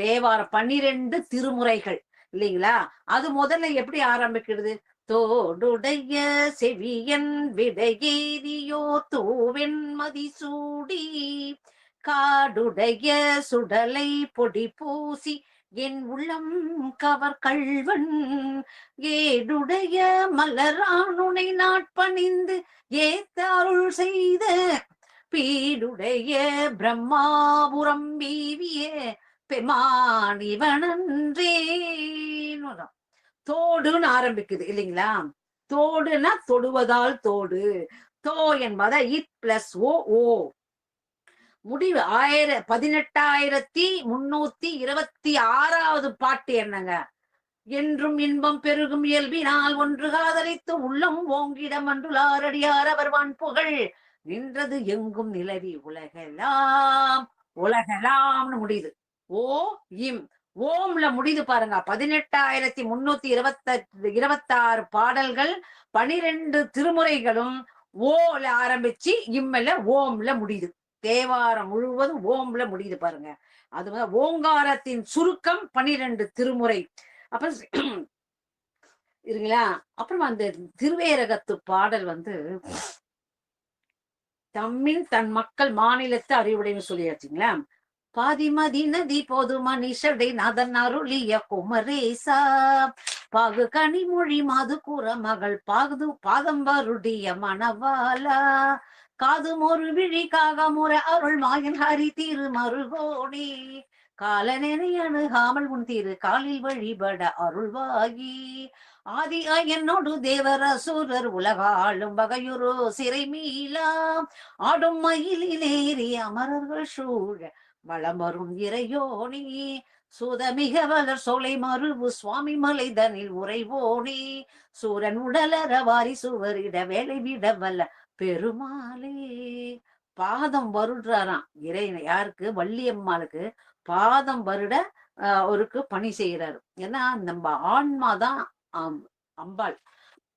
தேவாரம் 12 திருமுறைகள் இல்லைங்களா? அது முதல்ல எப்படி ஆரம்பிக்கிறது? தோடுடைய செவியன் விடையேறியோ தூவெண் மதிசூடி காடுடைய சுடலை பொடி பூசி என் உள்ளம் கவர் கள்வன் ஏடுடைய மலரானுனை நாட்பணிந்து ஏத்த அருள் செய்த பீடுடைய பிரம்மாபுரம் வீவிய பெமானிவனன்றே. தோடுன்னு ஆரம்பிக்குது இல்லைங்களா? தோடுன்னா தொடுவதால் தோடு. தோ என்பத இட் பிளஸ் ஓ ஓ. முடிவு 18,326வது பாட்டு என்னங்க? என்றும் இன்பம் பெருகும் இயல்பினால் ஒன்று காதலித்து உள்ளம் ஓங்கிடம் அன்றுளாரடியார் அவர் வான் புகழ் நின்றது எங்கும் நிலவி உலகெல்லாம். உலகெல்லாம்னு முடியுது. ஓ இம் ஓம்ல முடியுது பாருங்க. 18,326 பாடல்கள், 12 திருமுறைகளும் ஓல ஆரம்பிச்சு இம்மல ஓம்ல முடியுது. தேவாரம் முழுவதும் ஓம்ல முடியுது பாருங்க. அது ஓங்காரத்தின் சுருக்கம் 12 திருமுறை. அப்புறம் இருங்களா? அப்புறம் அந்த திருவேரகத்து பாடல் தம்மின் தன் மக்கள் மாநிலத்து அறிவுடைன்னு சொல்லியாச்சுங்களா? பாதிமதி நதி போது மனிஷடை நதன் அருளிய குமரேசா பாகு கனிமொழி மாது கூற மகள் பாதம்பருடைய மணவாலா காதும் ஒரு விழி காகமுற அருள் மாயன் ஹரி தீரு மருகோணி காலனெனை அணுகாமல் உன் தீரு காலில் வழிபட அருள்வாகி ஆதி என்னோடு தேவர சூரர் உலகாளும் வகையுரோ சிறை மீளாம் ஆடும் மயிலிலேறி அமரர்கள் சூழ வளம் வரும் இறையோனி சூதமிக வளர் சோலை மருவு சுவாமி மலைதனில் உறைவோனி சூரன் உடலற வாரி சுவரிட வேலை விட வல்ல பெருமாளே. பாதம் வருடுறாராம் இறை. யாருக்கு? வள்ளியம்மாளுக்கு பாதம் வருட அவருக்கு பணி செய்யறாரு. ஏன்னா நம்ம ஆன்மாதான் அம்பாள்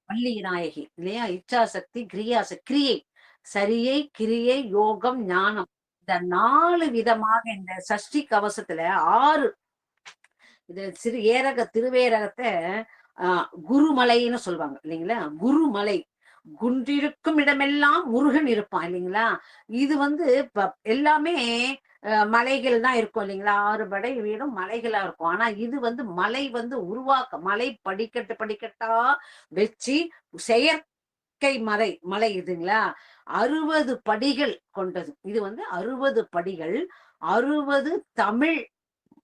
வள்ளி நாயகி இல்லையா? இச்சாசக்தி, கிரியை, சரியை, கிரியை, யோகம், ஞானம், இந்த 4 விதமாக இந்த சஷ்டி கவசத்துல 6 இது திருவேரகத்தை குருமலைன்னு சொல்லுவாங்க இல்லைங்களா? குருமலை, குன்றிருக்கும் இடமெல்லாம் முருகன் இருப்பான் இல்லைங்களா? இது எல்லாமே மலைகள் தான் இருக்கும் இல்லைங்களா? 6 படை வீடும் மலைகளா இருக்கும். ஆனா இது மலை உருவாக்க மலை படிக்கட்டா வச்சு செயற்கை மலை இதுங்களா? 60 படிகள் கொண்டது. இது 60 படிகள், 60 தமிழ்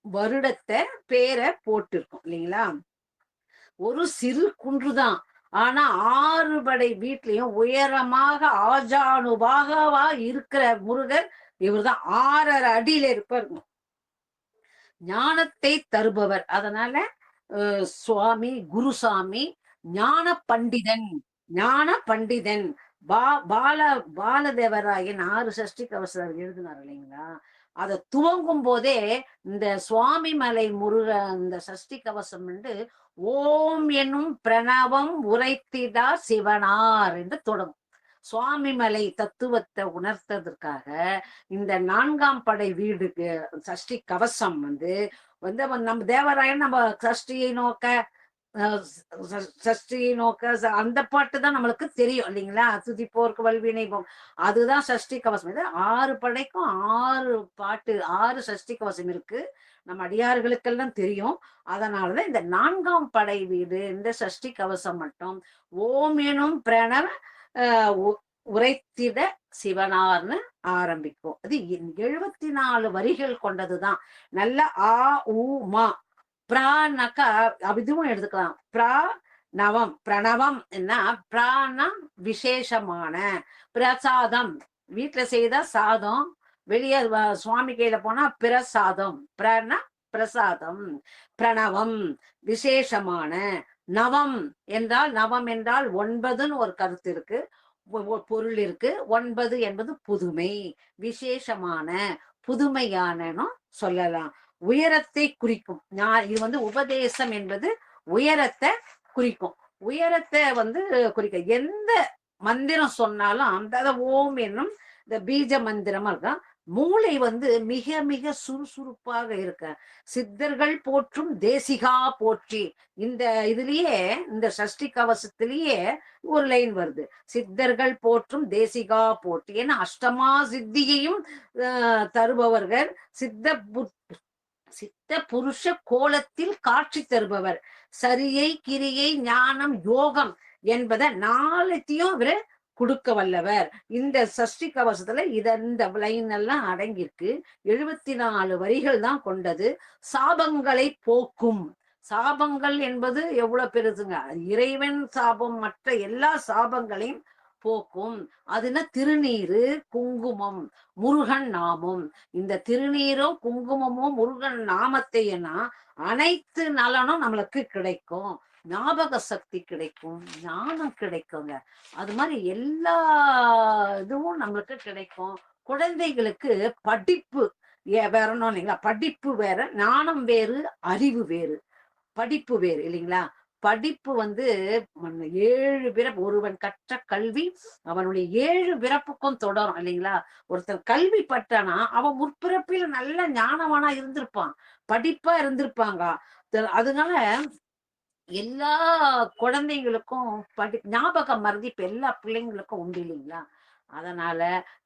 வருடத்தை பேரை போட்டிருக்கும் இல்லைங்களா? ஒரு சிறு குன்றுதான். ஆனா 6 படை வீட்லயும் உயரமாக ஆஜானுபாகவா இருக்கிற முருகர் இவர்தான். 6.5 அடியில இருப்பார். ஞானத்தை தருபவர். அதனால சுவாமி குருசாமி ஞான பண்டிதன் பாலதேவராயன் 6 சஷ்டி கவசம் எழுதினார் இல்லைங்களா? அதை துவங்கும் போதே இந்த சுவாமி மலை முருக இந்த சஷ்டி கவசம் ஓம் என்னும் பிரணவம் உரைத்திடா சிவனார் என்று தொடங்கும். சுவாமி மலை தத்துவத்தை உணர்த்ததற்காக இந்த 4ஆம் படை வீடுக்கு சஷ்டி கவசம் நம்ம தேவராயன் நம்ம சஷ்டியை நோக்க அந்த பாட்டு தான் நம்மளுக்கு தெரியும் இல்லைங்களா? துதிப்போருக்கு வல்வினை அதுதான் சஷ்டி கவசம். 6 படைக்கும் 6 பாட்டு, 6 சஷ்டி கவசம் இருக்கு. நம்ம அடியார்களுக்கெல்லாம் தெரியும். அதனாலதான் இந்த 4ஆம் படை வீடு இந்த சஷ்டி கவசம் மட்டும் ஓம் எனும் பிரணவ உரைத்திட சிவனார்னு ஆரம்பிக்கும். அது 74 வரிகள் கொண்டதுதான். நல்ல ஆ உ மா பிரானாக்கா இதுவும் எடுத்துக்கலாம். பிரணவம் என்ன? பிராணா விசேஷமான பிரசாதம். வீட்டுல செய்த சாதம், வெளியே சுவாமி கையில போனா பிரசாதம். பிரசாதம். பிரணவம் விசேஷமான. நவம் என்றால் 9ன்னு ஒரு கருத்து இருக்கு, பொருள் இருக்கு. 9 என்பது புதுமை, விசேஷமான, புதுமையான சொல்லலாம். உயரத்தை குறிக்கும். இது உபதேசம் என்பது உயரத்தை குறிக்கும். உயரத்தை குறிக்க எந்த மந்திரம் சொன்னாலும் அந்த ஓம் என்னும் இந்த பீஜ மந்திரமா இருக்கும். மூளை வந்து மிக மிக சுறுசுறுப்பாக இருக்க. சித்தர்கள் போற்றும் தேசிகா போற்றி. இந்த இதுலயே இந்த சஷ்டி கவசத்திலேயே ஒரு லைன் வருது, சித்தர்கள் போற்றும் தேசிகா போற்றி. ஏன்னா அஷ்டமா சித்தியையும் தருபவர்கள், சித்த புருஷ கோலத்தில் காட்சி தருபவர், சரியை கிரியை ஞானம் யோகம் என்பதை நாளைத்தையும் அவரு கொடுக்க வல்லவர். இந்த சஷ்டி கவசத்துல இந்த லைன் எல்லாம் அடங்கியிருக்கு. 74 வரிகள் தான் கொண்டது. சாபங்களை போக்கும். சாபங்கள் என்பது எவ்வளவு பெருசுங்க. இறைவன் சாபம் மற்ற எல்லா சாபங்களையும் போக்கும். அதுனா திருநீரு குங்குமம் முருகன் நாமம். இந்த திருநீரும் குங்குமமும் முருகன் நாமத்தைனா அனைத்து நலனும் நம்மளுக்கு கிடைக்கும். ஞாபக சக்தி கிடைக்கும், ஞானம் கிடைக்குங்க. அது மாதிரி எல்லா இதுவும் நம்மளுக்கு கிடைக்கும். குழந்தைகளுக்கு படிப்பு வேறணும் இல்லைங்களா? படிப்பு வேற, ஞானம் வேறு, அறிவு வேறு, படிப்பு வேறு இல்லைங்களா? படிப்பு வந்து 7 பிறப்பு, ஒருவன் கற்ற கல்வி அவனுடைய 7 பிறப்புக்கும் தொடரும் இல்லைங்களா? ஒருத்தர் கல்வி பட்டானா அவன் முற்பிறப்பில் நல்ல ஞானவானா இருந்திருப்பான், படிப்பா இருந்திருப்பாங்க. அதனால எல்லா குழந்தைங்களுக்கும் ஞாபக மறதி இப்ப எல்லா பிள்ளைங்களுக்கும் உண்டு இல்லைங்களா? அதனால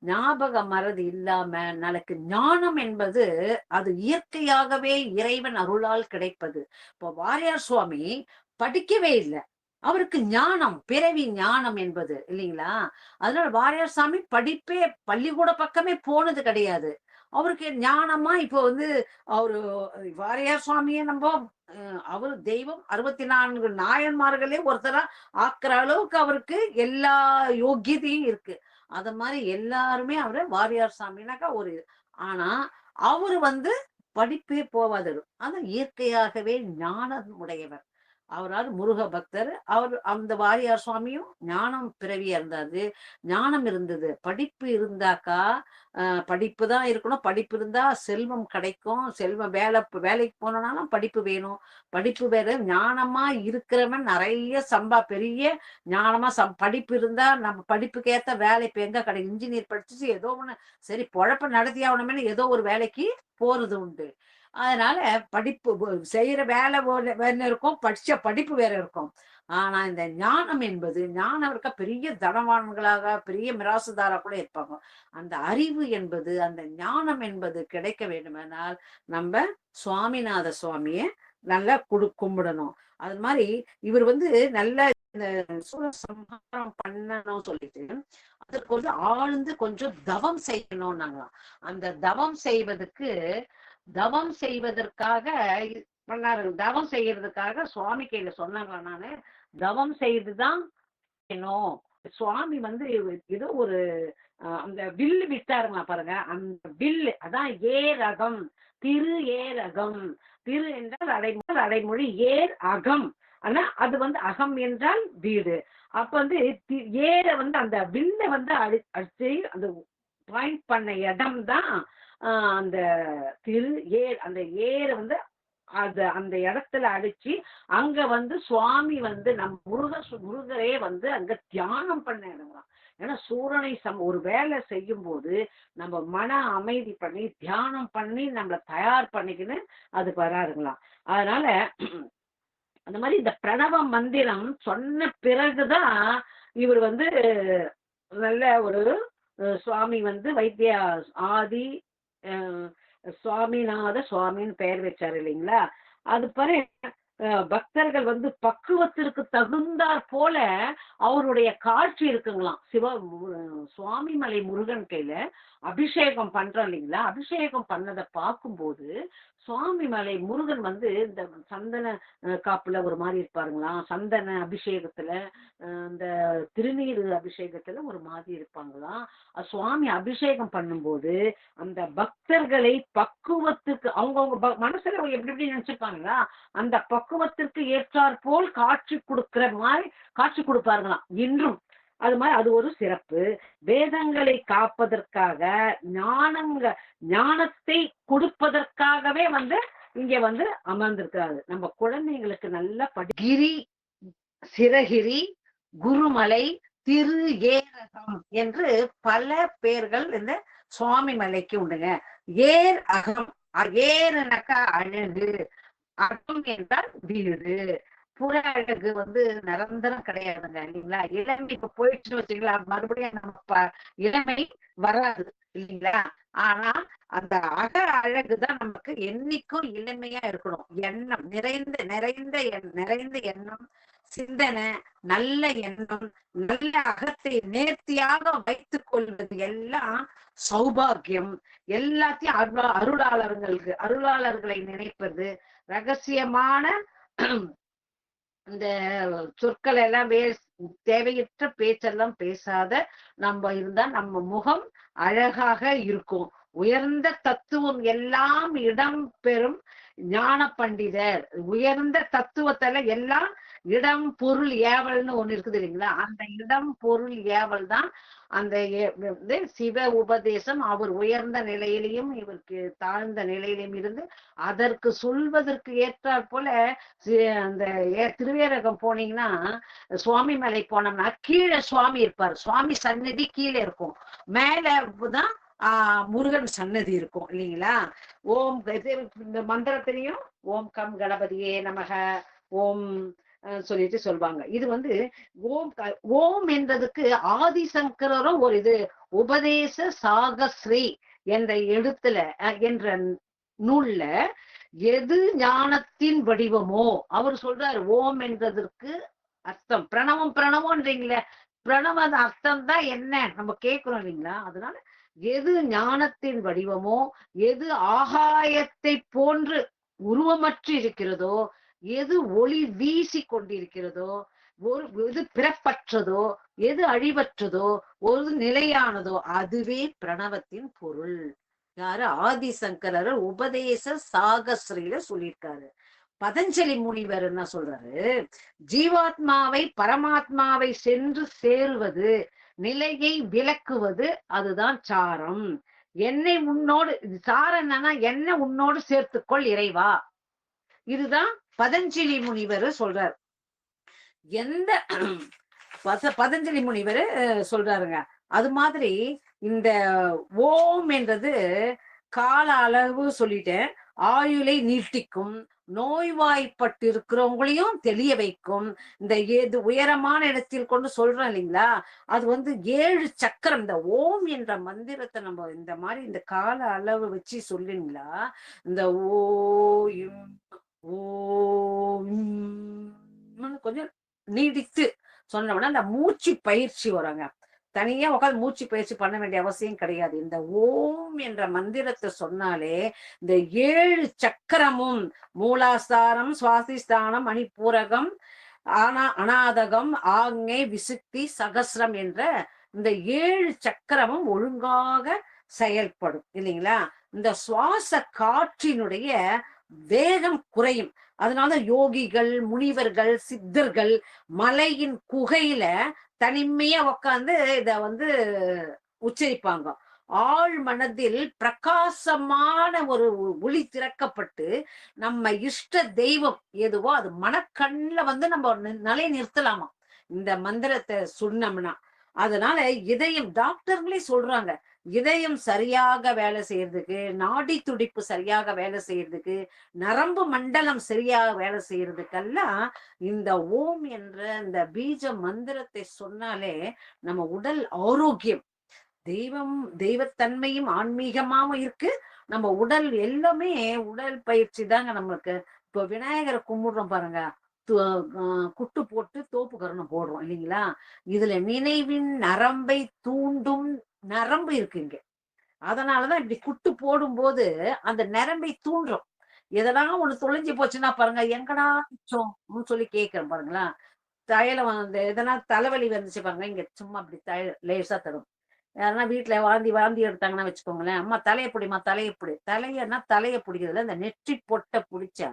ஞாபக மறதி இல்லாம நாளைக்கு ஞானம் என்பது அது இயற்கையாகவே இறைவன் அருளால் கிடைப்பது. இப்போ வாரியார் சுவாமி படிக்கவே இல்லை, அவருக்கு ஞானம், பிறவி ஞானம் என்பது இல்லைங்களா? அதனால வாரியார் சாமி படிப்பே பள்ளிக்கூட பக்கமே போனது கிடையாது. அவருக்கு ஞானமா இப்போ வந்து அவரு வாரியார் சுவாமியை நம்ம அவரு தெய்வம் 64 நாயன்மார்களே ஒருத்தரா ஆக்குற அளவுக்கு அவருக்கு எல்லா யோக்கியதையும் இருக்கு. அத மாதிரி எல்லாருமே அவரு வாரியார் சாமினாக்கா ஒரு. ஆனா அவரு வந்து படிப்பே போவாதவர், ஆனா இயற்கையாகவே ஞானம் உடையவர். அவரால் முருக பக்தர். அவர் அந்த வாரியார் சுவாமியும் ஞானம் பிறவியா இருந்தாரு, ஞானம் இருந்தது. படிப்பு இருந்தாக்கா படிப்பு தான் இருக்கணும். படிப்பு இருந்தா செல்வம் கிடைக்கும். செல்வம் வேலைக்கு போனோம்னாலும் படிப்பு வேணும். படிப்பு வேற. ஞானமா இருக்கிறவன் நிறைய பெரிய ஞானமா படிப்பு இருந்தா நம்ம படிப்புக்கு ஏத்த வேலை இப்ப எங்க கிடைக்கும்? இன்ஜினியர் படிச்சுட்டு ஏதோ ஒண்ணு சரி பொழப்ப நடத்தி ஆகணுமே ஏதோ ஒரு வேலைக்கு போறது உண்டு. அதனால படிப்பு செய்யற வேலை வேற இருக்கும், படிச்ச படிப்பு வேற இருக்கும். ஆனா இந்த ஞானம் என்பது, ஞானம் இருக்க பெரிய தனவான்களாக பெரிய மிராசுதாரா கூட இருப்பாங்க. அந்த அறிவு என்பது, அந்த ஞானம் என்பது கிடைக்க வேண்டுமானால் நம்ம சுவாமிநாத சுவாமிய நல்லா கும்பிடணும். அது மாதிரி இவர் வந்து நல்ல இந்த சூரசம்ஹாரம் பண்ணணும் சொல்லிட்டு அதற்கு வந்து ஆழ்ந்து கொஞ்சம் தவம் செய்யணும்னாங்களாம். அந்த தவம் செய்வதற்காக பண்ணாரு. தவம் செய்யறதுக்காக சுவாமி கையில சொன்னாங்களா, நானு தவம் செய்துதான் செய்யணும். சுவாமி வந்து ஏதோ ஒரு அந்த வில்லு விட்டாருங்களா பாருங்க, அந்த வில்லு அதான் ஏரகம். திரு ஏரகம். திரு என்றால் அடைமொழி, ஏர் அகம். ஆனா அது வந்து அகம் என்றால் வீடு. அப்ப வந்து ஏர வந்து அந்த வில்ல வந்து அடிச்சு அந்த பாயிண்ட் பண்ண இடம் தான் அந்த திரு ஏர். அந்த ஏர வந்து அந்த இடத்துல அடிச்சு அங்க வந்து சுவாமி வந்து முருகரே வந்து அங்க தியானம் பண்ண இடங்களாம். ஏன்னா சூரனை ஒரு வேலை செய்யும் போது நம்ம மன அமைதி பண்ணி தியானம் பண்ணி நம்மள தயார் பண்ணிக்கின்னு அதுக்கு வராருங்களாம். அதனால அந்த மாதிரி இந்த பிரணவ மந்திரம் சொன்ன பிறகுதான் இவர் வந்து நல்ல ஒரு சுவாமி வந்து வைத்திய ஆதி சுவாமிநாத சுவாமின்னு பெயர் வச்சாரு இல்லைங்களா? அது பாரு பக்தர்கள் வந்து பக்குவத்திற்கு தகுந்தாற் போல அவருடைய காட்சி இருக்குங்களாம். சுவாமிமலை முருகன் கையில அபிஷேகம் பண்றோம் இல்லைங்களா? அபிஷேகம் பண்ணதை பார்க்கும்போது சுவாமிமலை முருகன் வந்து இந்த சந்தன காப்புல ஒரு மாதிரி இருப்பாருங்களாம், சந்தன அபிஷேகத்துல இந்த திருநீர் அபிஷேகத்துல ஒரு மாதிரி இருப்பாங்களாம். சுவாமி அபிஷேகம் பண்ணும்போது அந்த பக்தர்களை பக்குவத்துக்கு அவங்கவுங்க மனசுல எப்படி எப்படி நினைச்சிருப்பாங்களா அந்த பக்குவத்திற்கு ஏற்றாற் போல் காட்சி கொடுக்கிற மாதிரி காட்சி கொடுப்பாருங்களாம் இன்றும். அது மாதிரி அது ஒரு சிறப்பு. வேதங்களை காப்பதற்காக ஞானத்தை கொடுப்பதற்காகவே வந்து இங்க வந்து அமர்ந்திருக்கிறாரு. நம்ம குழந்தைங்களுக்கு நல்ல கிரி, சிரகிரி, குருமலை, திரு ஏரகம் என்று பல பேர்கள் இந்த சுவாமி மலைக்கு உண்டுங்க. ஏர் அகம், ஏறுனாக்கா அழகு, அகம் என்றால் வீடு. புற அழகு நிரந்தரம் கிடையாதுங்க, இல்லைங்களா? இளமை இப்ப போயிடுச்சுன்னு வச்சுங்களா, மறுபடியும் நம்ம இளமை வராது, இல்லைங்களா? ஆனா அந்த அக அழகுதான் நமக்கு என்னைக்கும் இளமையா இருக்கணும். எண்ணம் நிறைந்த நிறைந்த நிறைந்த எண்ணம், சிந்தனை, நல்ல எண்ணம், நல்ல அகத்தை நேர்த்தியாக வைத்துக் கொள்வது எல்லாம் சௌபாகியம். எல்லாத்தையும் அருளாளர்களை நினைப்பது, ரகசியமான இந்த சொற்கள் எல்லாம் தேவையற்ற பேச்செல்லாம் பேசாத நம்ம இருந்தா நம்ம முகம் அழகாக இருக்கும். உயர்ந்த தத்துவம் எல்லாம் இடம் பெறும் ஞான பண்டிதர். உயர்ந்த தத்துவத்துல எல்லாம் இடம் பொருள் ஏவல்னு ஒண்ணு இருக்குது, இல்லைங்களா? அந்த இடம் பொருள் ஏவல் தான் அந்த சிவ உபதேசம். அவர் உயர்ந்த நிலையிலையும் இவருக்கு தாழ்ந்த நிலையிலும் இருந்து அதற்கு சொல்வதற்கு ஏற்றாற் போல அந்த திருவேரகம் போனீங்கன்னா, சுவாமி மலை போனோம்னா கீழே சுவாமி இருப்பார். சுவாமி சன்னதி கீழே இருக்கும், மேலதான் முருகன் சன்னதி இருக்கும், இல்லைங்களா? ஓம் இந்த மந்திரத்திலையும் ஓம் கம் கணபதியே நமக ஓம் சொல்லிட்டு சொல்வாங்க. இது ஓம் ஓம் என்றதுக்கு ஆதிசங்கரும் ஒரு இது உபதேச சாகஸ்ரீ என்ற எழுத்துல என்ற நூல்ல எது ஞானத்தின் வடிவமோ அவர் சொல்றாரு. ஓம் என்றதற்கு அர்த்தம் பிரணவம். பிரணவம்ன்றீங்களே, பிரணவ அர்த்தம் தான் என்ன நம்ம கேட்கிறோம், இல்லைங்களா? அதனால எது ஞானத்தின் வடிவமோ, எது ஆகாயத்தை போன்று உருவமற்று இருக்கிறதோ, எது ஒளி வீசி கொண்டிருக்கிறதோ, எது பிறப்பற்றதோ, எது அழிவற்றதோ, ஒரு நிலையானதோ, அதுவே பிரணவத்தின் பொருள். யாரு? ஆதிசங்கரர் உபதேச சாகஸ்ரீல சொல்லியிருக்காரு. பதஞ்சலி முனிவர் என்ன சொல்றாரு? ஜீவாத்மாவை பரமாத்மாவை சென்று சேருவது, நிலையை விளக்குவது, அதுதான் சாரம். என்னை உன்னோடு, சாரம் என்னன்னா என்ன உன்னோடு சேர்த்துக்கொள் இறைவா. இதுதான் பதஞ்சலி முனிவர் சொல்றார். எந்த பதஞ்சலி முனிவர் சொல்றாருங்க. அது மாதிரி இந்த ஓம் என்றது கால அளவு சொல்லிட்டேன், ஆயுளை நீட்டிக்கும், நோய்வாய்ப்பட்டு இருக்கிறவங்களையும் தெளிய வைக்கும். இந்த ஏது உயரமான இடத்தில் கொண்டு சொல்றோம், இல்லைங்களா? அது 7 சக்கரம். இந்த ஓம் என்ற மந்திரத்தை நம்ம இந்த மாதிரி இந்த கால அளவு வச்சு சொல்லுங்களா, இந்த ஓம் கொஞ்சம் நீடித்து சொன்னோம்னா அந்த மூச்சு பயிற்சி வராங்க. தனியா உட்காந்து மூச்சு பயிற்சி பண்ண வேண்டிய அவசியம் கிடையாது. இந்த ஓம் என்ற மந்திரத்தை சொன்னாலே இந்த 7 சக்கரமும், மூலாஸ்தானம், சுவாசிஸ்தானம், மணிப்பூரகம், அநாதகம், ஆக்ஞை, விசுக்தி, சகஸ்ரம் என்ற இந்த 7 சக்கரமும் ஒழுங்காக செயல்படும், இல்லைங்களா? இந்த சுவாச காற்றினுடைய வேகம் குறையும். அதனால யோகிகள், முனிவர்கள், சித்தர்கள் மலையின் குகையில தனிமையா உக்காந்து இத உச்சரிப்பாங்க. ஆழ் மனதில் பிரகாசமான ஒரு ஒளி திறக்கப்பட்டு நம்ம இஷ்ட தெய்வம் எதுவோ அது மனக்கண்ணுல நம்ம நிலை நிறுத்தலாமா இந்த மந்திரத்தை சொன்னோம்னா. அதனால இதயம், டாக்டர்களே சொல்றாங்க, இதயம் சரியாக வேலை செய்யறதுக்கு, நாடி துடிப்பு சரியாக வேலை செய்யறதுக்கு, நரம்பு மண்டலம் சரியாக வேலை செய்யறதுக்கெல்லாம் இந்த ஓம் என்ற இந்த பீஜ மந்திரத்தை சொன்னாலே நம்ம உடல் ஆரோக்கியம், தெய்வத்தன்மையும் ஆன்மீகமாவும் இருக்கு. நம்ம உடல் எல்லாமே உடல் பயிற்சி தாங்க நம்மளுக்கு. இப்போ விநாயகரை கும்பிடுறோம் பாருங்க, குட்டு போட்டு தோப்பு கரணம் போடுறோம், இல்லைங்களா? இதுல நினைவின் நரம்பை தூண்டும் நரம்பு இருக்குங்க. அதனாலதான் இப்படி குட்டு போடும் போது அந்த நரம்பை தூண்டுறோம். எதனா ஒண்ணு தொலைஞ்சு போச்சுன்னா பாருங்க, எங்கடா மிச்சம் சொல்லி கேட்கிறேன் பாருங்களா. தையல எதனா தலைவலி வந்துச்சு பாருங்க, இங்க சும்மா அப்படி லேசா தரும். யாருன்னா வீட்டுல வாந்தி எடுத்தாங்கன்னா வச்சுக்கோங்களேன், அம்மா தலையை பிடிமா, தலையன்னா தலையை பிடிக்கிறதுல இந்த நெற்றி பொட்டை பிடிச்சா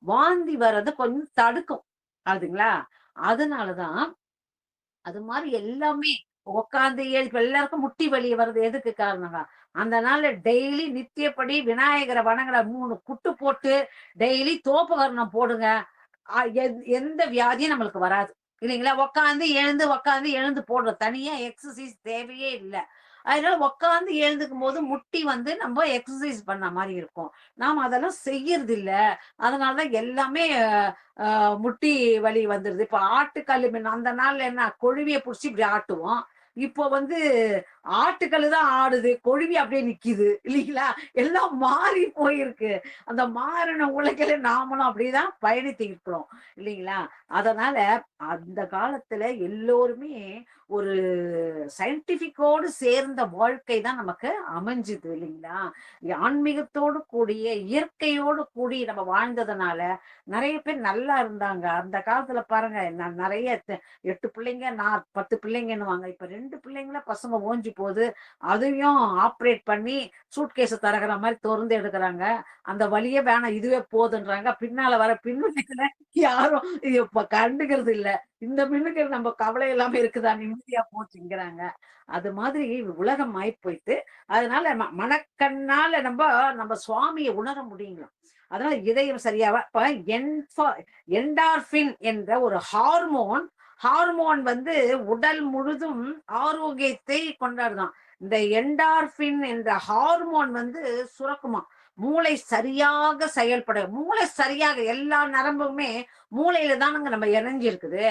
வாந்தி வர்றது கொஞ்சம் தடுக்கும், அதுங்களா? அதனாலதான் அது மாதிரி எல்லாமே உக்காந்து எல்லாருக்கும் முட்டி வலி வர்றது எதுக்கு காரணம்? அந்த நாள்ல டெய்லி நித்தியப்படி விநாயகரை வணங்குற 3 குட்டு போட்டு டெய்லி தோப்புகரணம் போடுங்க, எந்த வியாதியும் நம்மளுக்கு வராது. இல்லைங்களா? உக்காந்து எழுந்து போடுறோம். தனியா எக்ஸர்சைஸ் தேவையே இல்ல. அதனால உக்காந்து எழுந்துக்கும் போது முட்டி வந்து நம்ம எக்ஸர்சைஸ் பண்ண மாரி இருக்கும். நாம அதெல்லாம் செய்யறதில்ல. அதனாலதான் எல்லாமே முட்டி வலி வந்துருது. இப்ப ஆட்டுக்கல்லு அந்த நாள்ல என்ன கொழுவிய புடிச்சு இப்படி ஆட்டுவோம். இப்போ வந்து ஆட்டுக்கல்லு தான் ஆடுது. கொழுவி அப்படியே நிக்குது. இல்லைங்களா? எல்லாம் மாறி போயிருக்கு. அந்த மாறின உலகில நாமளும் அப்படிதான் பயணித்து இருக்கிறோம். இல்லைங்களா? அதனால அந்த காலத்துல எல்லோருமே ஒரு சயின்டிபிக்கோடு சேர்ந்த வாழ்க்கை தான் நமக்கு அமைஞ்சுது இல்லைங்களா? ஆன்மீகத்தோடு கூடிய இயற்கையோடு கூடி நம்ம வாழ்ந்ததுனால நிறைய பேர் நல்லா இருந்தாங்க. அந்த காலத்துல பாருங்க நான் நிறைய 8 பிள்ளைங்க 10 பிள்ளைங்கன்னுவாங்க. இப்ப 2 பிள்ளைங்கள பசங்க ஓஞ்சு போகுது. அதையும் ஆப்ரேட் பண்ணி சூட்கேஸ திறக்கிற மாதிரி திறந்து எடுக்கிறாங்க. அந்த வழியே வேணாம் இதுவே போதுன்றாங்க. பின்னால வர பின்னுல யாரும் இப்ப கண்டுக்கிறது இல்ல. இந்த பின்னுக்கு நம்ம கவலை இல்லாம இருக்குதா நிம்மதியா போச்சுங்கிறாங்க. அது மாதிரி உலகம் ஆயி போயிட்டு அதனால மனக்கண்ணால நம்ம சுவாமியை உணர முடியுங்களா? அதனால இதயம் சரியாவ இப்ப என்டார்பின் என்ற ஒரு ஹார்மோன் ஹார்மோன் வந்து உடல் முழுதும் ஆரோக்கியத்தை கொண்டாடுதான். இந்த என்டார்பின் என்ற ஹார்மோன் வந்து சுரக்குமா. மூளை சரியாக செயல்பட மூளை சரியாக எல்லா நரம்புமே மூளையில தானுங்க நம்ம இணைஞ்சிருக்குது.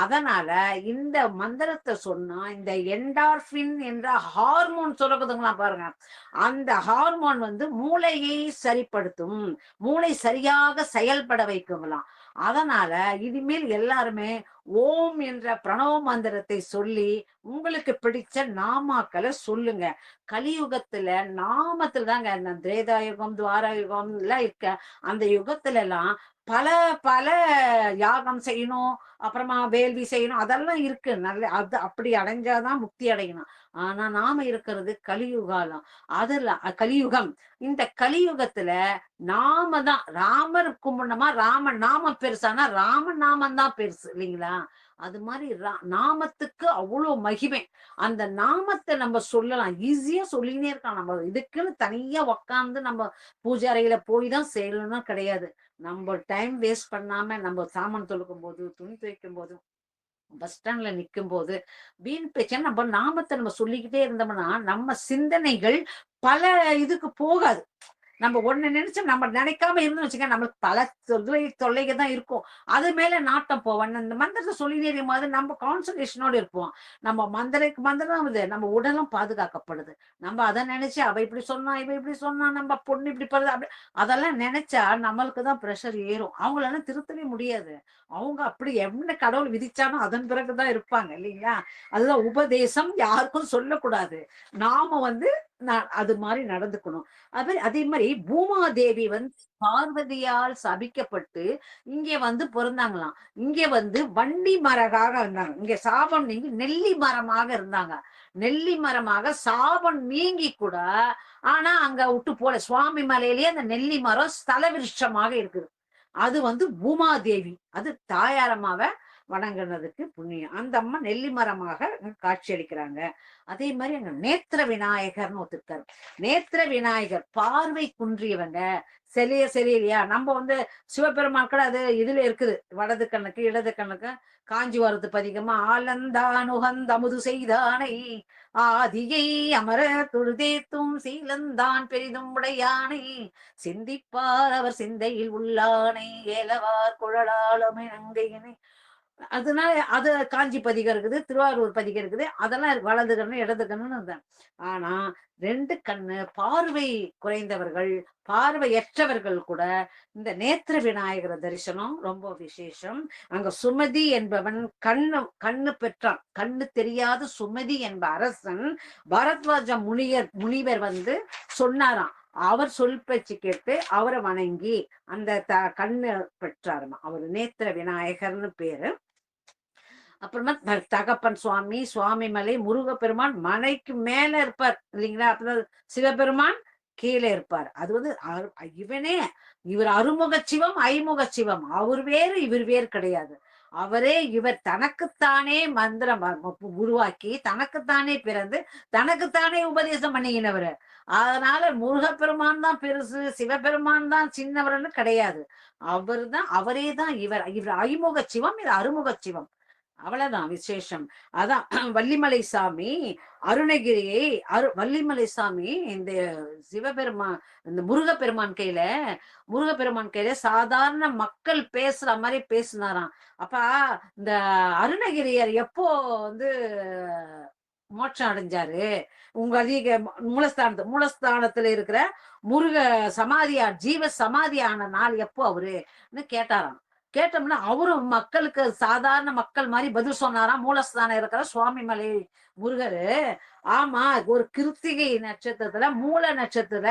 அதனால இந்த மந்திரத்தை சொன்னா இந்த என்டார்பின் என்ற ஹார்மோன் சுரக்குதுங்களா பாருங்க. அந்த ஹார்மோன் வந்து மூளையை சரிப்படுத்தும். மூளை சரியாக செயல்பட வைக்குங்களாம். அதனால இனிமேல் எல்லாருமே ஓம் என்ற பிரணவ மந்திரத்தை சொல்லி உங்களுக்கு பிடிச்ச நாமாக்களை சொல்லுங்க. கலியுகத்துல நாமத்துல தாங்க திரேதாயுகம் துவாரயுகம் எல்லாம் இருக்க. அந்த யுகத்துல எல்லாம் பல பல யாகம் செய்யணும், அப்புறமா வேள்வி செய்யணும், அதெல்லாம் இருக்கு. நல்ல அது அப்படி அடைஞ்சாதான் முக்தி அடையணும். ஆனா நாம இருக்கிறது கலியுகாலம். அதுல கலியுகம். இந்த கலியுகத்துல நாம தான் ராமர் கும்பிடணுமா, ராம நாம பெருசானா ராம நாமம் தான் பெருசு இல்லைங்களா? அது மாதிரி நாமத்துக்கு அவ்வளவு மகிமை. அந்த நாமத்தை நம்ம சொல்லலாம், ஈஸியா சொல்லினே இருக்கலாம். நம்ம இதுக்குன்னு தனியா உக்காந்து நம்ம பூஜை அறையில போய் தான் செய்யணும்னா கிடையாது. நம்ம டைம் வேஸ்ட் பண்ணாம நம்ம சாமான் தொழுக்கும் போது, துணி துவைக்கும் போது, பஸ் ஸ்டாண்ட்ல நிக்கும் போது வீண் பேச்ச நம்ம நாமத்தை நம்ம சொல்லிக்கிட்டே இருந்தோம்னா நம்ம சிந்தனைகள் பல இதுக்கு போகாது. நம்ம ஒண்ணு நினைச்சு நம்ம நினைக்காம இருந்தோம்னு வச்சுக்க நம்மளுக்கு பல தொல்லைகள் தான் இருக்கும். அது மேல நாட்டம் போவோம். இந்த மந்திரத்தை சொல்லிட்டே இருக்கும் போது நம்ம கான்சன்ட்ரேஷனோட இருப்போம். நம்ம மந்திரம் நம்ம உடலும் பாதுகாக்கப்படுது. நம்ம அதை நினைச்சு அவ இப்படி சொன்னா இவ இப்படி சொன்னா நம்ம பொண்ணு இப்படி படுது அப்படி அதெல்லாம் நினைச்சா நம்மளுக்கு தான் ப்ரெஷர் ஏறும். அவங்களால திருத்தவே முடியாது. அவங்க அப்படி என்ன கடவுள் விதிச்சாலும் அதன் பிறகுதான் இருப்பாங்க இல்லைங்களா? அதுதான் உபதேசம் யாருக்கும் சொல்லக்கூடாது. நாம வந்து அது மாதிரி நடந்துக்கணும். அதே மாதிரி பூமாதேவி வந்து பார்வதியால் சபிக்கப்பட்டு இங்கே வந்து பிறந்தாங்களாம். இங்க வந்து வண்டி மரமாக இருந்தாங்க. இங்க சாபம் நீங்கி நெல்லி மரமாக இருந்தாங்க. நெல்லி மரமாக சாபம் நீங்கி கூட ஆனா அங்க விட்டு போல சுவாமி மலையிலேயே அந்த நெல்லி மரம் ஸ்தல விருட்சமாக இருக்குது. அது வந்து பூமாதேவி. அது தாயாரமாவ வணங்குனதுக்கு புண்ணியம். அந்த அம்மா நெல்லி மரமாக காட்சி அளிக்கிறாங்க. அதே மாதிரி அங்க நேத்திர விநாயகர்னு ஒருத்தர். நேத்திர விநாயகர் பார்வை குன்றியவங்க. சரியில்லையா? நம்ம வந்து சிவபெருமான் கூட அது இதுல இருக்குது. வலது கண்ணுக்கு இடது கண்ணுக்கு காஞ்சி வரது பதிகமா ஆலந்தான் உகந்தமுது செய்தானை ஆதியை அமர தொழுதேத்தும் சீலந்தான் பெரிதும் உடையானை சிந்திப்பார் அவர் சிந்தையில் உள்ளானை ஏலவார் குழலாளுமை நங்கையினை. அதனால அது காஞ்சி பதிகம் இருக்குது, திருவாரூர் பதிகம் இருக்குது. அதெல்லாம் வலது கண்ணு இடது கண்ணுன்னு. ஆனா 2 கண்ணு பார்வை குறைந்தவர்கள் பார்வையற்றவர்கள் கூட இந்த நேத்திர விநாயகர தரிசனம் ரொம்ப விசேஷம். அங்க சுமதி என்பவன் கண்ணு பெற்றான். கண்ணு தெரியாத சுமதி என்ப அரசன் பரத்வாஜ முனிவர் வந்து சொன்னாராம். அவர் சொல் பேச்சு கேட்டு அவரை வணங்கி அந்த கண்ணு பெற்றாருமா. அவர் நேத்திர விநாயகர்னு பேரு. அப்புறமா தகப்பன் சுவாமி மலை முருகப்பெருமான் மலைக்கு மேல இருப்பார் இல்லைங்களா? அப்பதான் சிவபெருமான் கீழே இருப்பார். அது வந்து இவனே இவர் அருமுக சிவம் ஐமுக சிவம். அவர் வேறு இவர் வேறு கிடையாது. அவரே இவர் தனக்குத்தானே மந்திரம் உருவாக்கி தனக்குத்தானே பிறந்து தனக்குத்தானே உபதேசம் பண்ணிக்கினவர். அதனால முருகப்பெருமான் தான் பெருசு சிவபெருமான் தான் சின்னவர்னு கிடையாது. அவரே தான் இவர் ஐமுக சிவம், இது அருமுக சிவம். அவ்வளவுதான் விசேஷம். அதான் வள்ளிமலை சாமி அருணகிரியை வள்ளிமலை சாமி இந்த சிவபெருமான், இந்த முருகப்பெருமான் கையில சாதாரண மக்கள் பேசுற மாதிரி பேசினாராம். அப்ப இந்த அருணகிரியார் எப்போ வந்து மோட்சம் அடைஞ்சாரு? உங்க அதிக மூலஸ்தானத்துல இருக்கிற முருக சமாதியா ஜீவ சமாதியான நாள் எப்போ அவருன்னு கேட்டாராம். கேட்டோம்னா அவரும் மக்களுக்கு சாதாரண மக்கள் மாதிரி பதில் சொன்னாராம். மூலஸ்தானம் இருக்கிற சுவாமிமலை முருகரு, ஆமா ஒரு கிருத்திகை நட்சத்திரத்துல மூல நட்சத்திர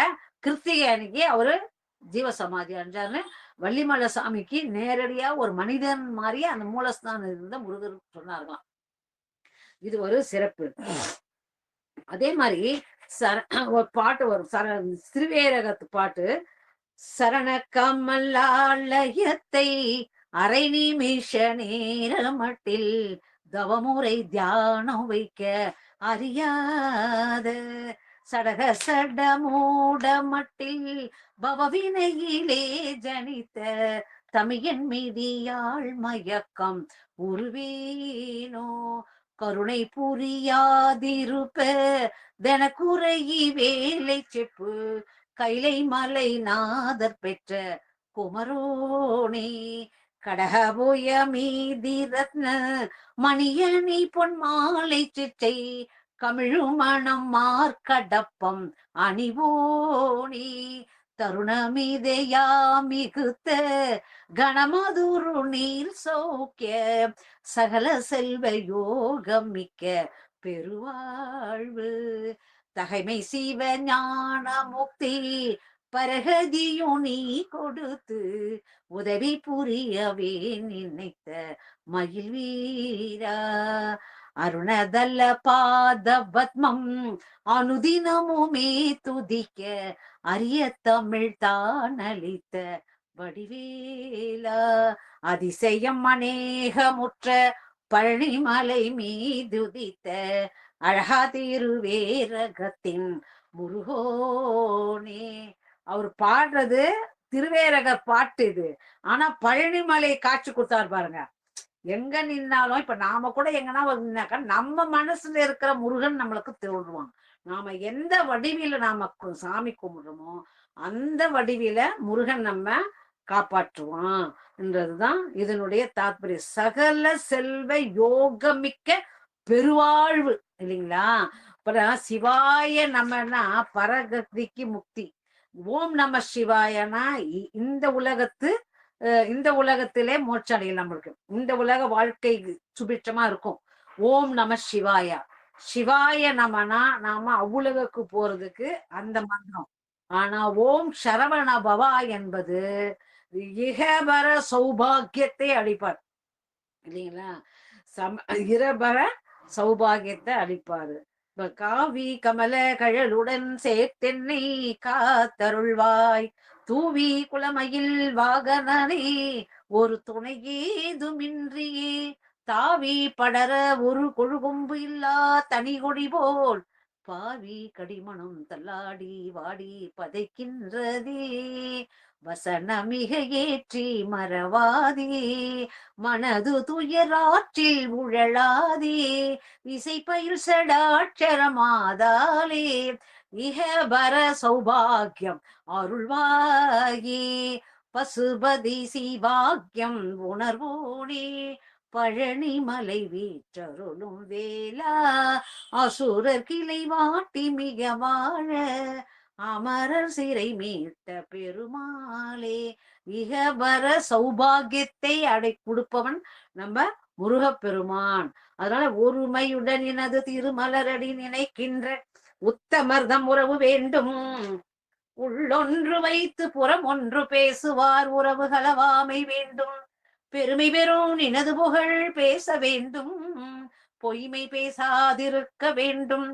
கிருத்திகை அன்னைக்கு அவரு ஜீவ சமாதி அடைஞ்சாருன்னு வள்ளிமலை சாமிக்கு நேரடியா ஒரு மனிதன் மாதிரியே அந்த மூலஸ்தானம் இருந்த முருகர் சொன்னார்களாம். இது ஒரு சிறப்பு. அதே மாதிரி ஒரு பாட்டு வரும், திருவேரகத்து பாட்டு. சரண கமலாலயத்தை அரை நிமிஷ நேரமட்டில் தவமுறை தியானம் வைக்க அறியாத சடக சட மூட மட்டில் பவவினையிலே ஜனித்த தமியன் மீதியாள் மயக்கம் உருவேனோ கருணை புரியாதிருப்ப தெனக்குறையி வேலை செப்பு கைலை மலை நாதர் பெற்ற குமரோனே கடகபோய மீதி ரத்ன மணியணி பொன் மாலை சிற்றை கமிழு மணம் மார்க்கடப்பம் அணிவோனே தருணமிதையா மிகுத்த கணமதுரு நீர் சௌக்கிய சகல செல்வ யோகம் மிக்க பெருவாழ்வு தகைமை சீவ ஞான முக்தி பரகதியு நீ கொடுத்து உதவி புரியவே நினைத்த மயில் வீரா அருணதல்ல பாத பத்மம் அனுதினமுமே துதிக்க அரிய தமிழ் தான் அளித்த வடிவேலா அதிசயம் அநேகமுற்ற பழனிமலை மீதுதித்த அழகா திருவேரகத்தின் முருகோனே. அவர் பாடுறது திருவேரக பாட்டு இது. ஆனா பழனிமலை காட்சி கொடுத்தாரு பாருங்க. எங்க நின்னாலும் இப்ப நாம கூட எங்கன்னா நின்னாக்கா நம்ம மனசுல இருக்கிற முருகன் நம்மளுக்கு தோன்றுவான். நாம எந்த வடிவில நாம சாமி கும்பிடுறோமோ அந்த வடிவில முருகன் நம்ம காப்பாற்றுவான் என்றதுதான் இதனுடைய தாற்பயம். சகல செல்வ யோகமிக்க பெருவாழ்வு இல்லைங்களா. அப்புறம் சிவாய நம்மனா பரகதிக்கு முக்தி. ஓம் நம சிவாயனா இந்த உலகத்திலே மோட்சம் அடையலாம். நம்மளுக்கு இந்த உலக வாழ்க்கை சுபிட்சமா இருக்கும். ஓம் நம சிவாயா. சிவாய நமனா நாம அவ்வுலகுக்கு போறதுக்கு அந்த மந்திரம். ஆனா ஓம் சரவண பவா என்பது இகபர சௌபாகியத்தை அளிப்பார் இல்லைங்களா. இரபர சௌபாகியத்தை அளிப்பாரு. காவி கமல கழலுடன் சேர்த்தென்னை காத்தருள்வாய் தூவி குளமையில் வாகனனே ஒரு துணை ஏதுமின்றியே தாவி படர ஒரு கொழுகொம்பு இல்லா தனி கொடி போல் பாவி கடிமணம் தள்ளாடி வாடி பதைக்கின்றதே வசனமிக ஏற்றி மறவாதே மனது துயராற்றில் உழலாதே இசைப்பயில் சடாட்சரமாதாலே இஹபர சௌபாகியம் அருள்வாயே பசுபதி சிவாக்கியம் உணர்வோனே பழனிமலை வீற்றருளும் வேளா அசுரர் கிளை வாட்டி மிக வாழ அமரர் சிறை மீட்ட பெருமாளே. இகபர சௌபாகியத்தை கொடுப்பவன் நம்ம முருகப்பெருமான். அதனால ஒருமையுடன் எனது திருமலரடி நினைக்கின்ற உத்தமர்தம் உறவு வேண்டும். உள்ளொன்று வைத்து புறம் ஒன்று பேசுவார் உறவு கலவாமை வேண்டும். பெருமை பெறும் நினது புகழ் பேச வேண்டும். பொய்மை பேசாதிருக்க வேண்டும்.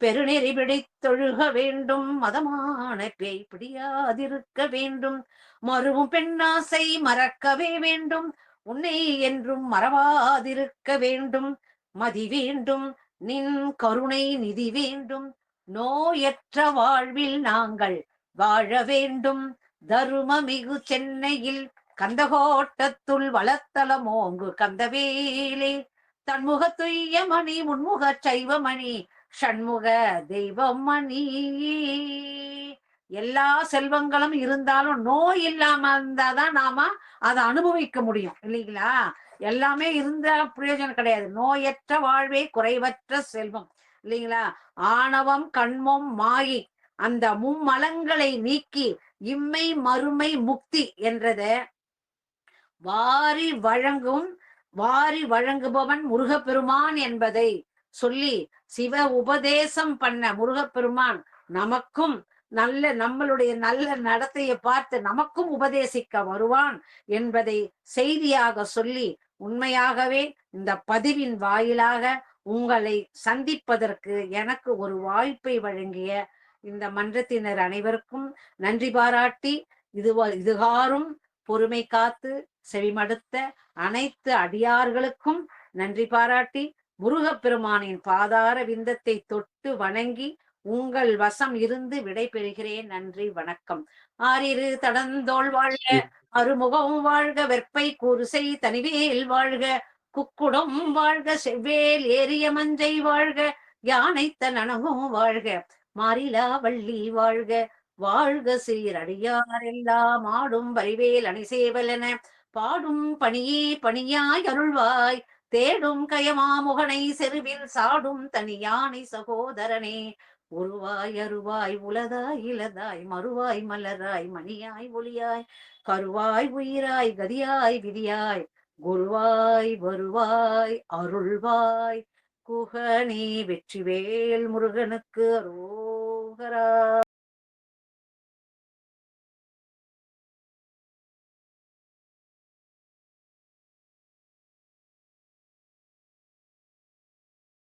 பெருநெறி பிடித்தொழுக வேண்டும். மதமான பேய் பிடியாதிருக்க வேண்டும். மறுவும் பெண்ணாசை மறக்கவே வேண்டும். உன்னை என்றும் மறவாதிருக்க வேண்டும். மதி வேண்டும். நின் கருணை நிதி வேண்டும். நோயற்ற வாழ்வில் நாங்கள் வாழ வேண்டும். தருமமிகு சென்னையில் கந்தகோட்டத்துள் வளத்தலமோங்கு கந்தவேலே தன்முகத்துய்ய மணி முன்முக சைவமணி ஷண்முக தெய்வமணி. எல்லா செல்வங்களும் இருந்தாலும் நோய் இல்லாம இருந்தாதான் நாம அதை அனுபவிக்க முடியும் இல்லைங்களா? எல்லாமே இருந்தா பிரயோஜனம் கிடையாது. நோயற்ற வாழ்வே குறைவற்ற செல்வம் இல்லைங்களா? ஆணவம் கண்மம் மாயை அந்த மும்மலங்களை நீக்கி இம்மை மறுமை முக்தி என்றத வாரி வழங்குபவன் முருகப்பெருமான் என்பதை சொல்லி சிவ உபதேசம் பண்ண முருகப்பெருமான் நமக்கும் நம்மளுடைய நல்ல நடத்தையை பார்த்து நமக்கும் உபதேசிக்க வருவான் என்பதை செய்தியாக சொல்லி, உண்மையாகவே இந்த பதிவின் வாயிலாக உங்களை சந்திப்பதற்கு எனக்கு ஒரு வாய்ப்பை வழங்கிய இந்த மன்றத்தினர் அனைவருக்கும் நன்றி பாராட்டி, இதுகாரும் பொறுமை காத்து செவிமடுத்த அனைத்து அடியார்களுக்கும் நன்றி பாராட்டி, முருகப்பெருமானின் பாதார விந்தத்தை தொட்டு வணங்கி உங்கள் வசம் இருந்து விடை பெறுகிறேன். நன்றி, வணக்கம். ஆரிரு தடந்தோள் வாழ்க, அருமுகம் வாழ்க, வெற்பை கூறுசை தனிவேல் வாழ்க, குக்குடம் வாழ்க, செவ்வேல் ஏறிய மஞ்சை வாழ்க, யானைத்த நனகும் வாழ்க, மாறிலா வள்ளி வாழ்க, வாழ்க சீரடியார் எல்லாம் ஆடும் வரிவேல் அணிசேவலென பாடும் பணியே பணியாய் அருள்வாய், தேடும் கயமாமுகனை செருவில் சாடும் தனியானை சகோதரனே, உருவாய் அருவாய் உலதாய் இலதாய் மறுவாய் மலராய் மணியாய் ஒளியாய் கருவாய் உயிராய் கதியாய் விதியாய் குருவாய் வருவாய் அருள்வாய் குகனே. வெற்றிவேல் முருகனுக்கு அரோகரா.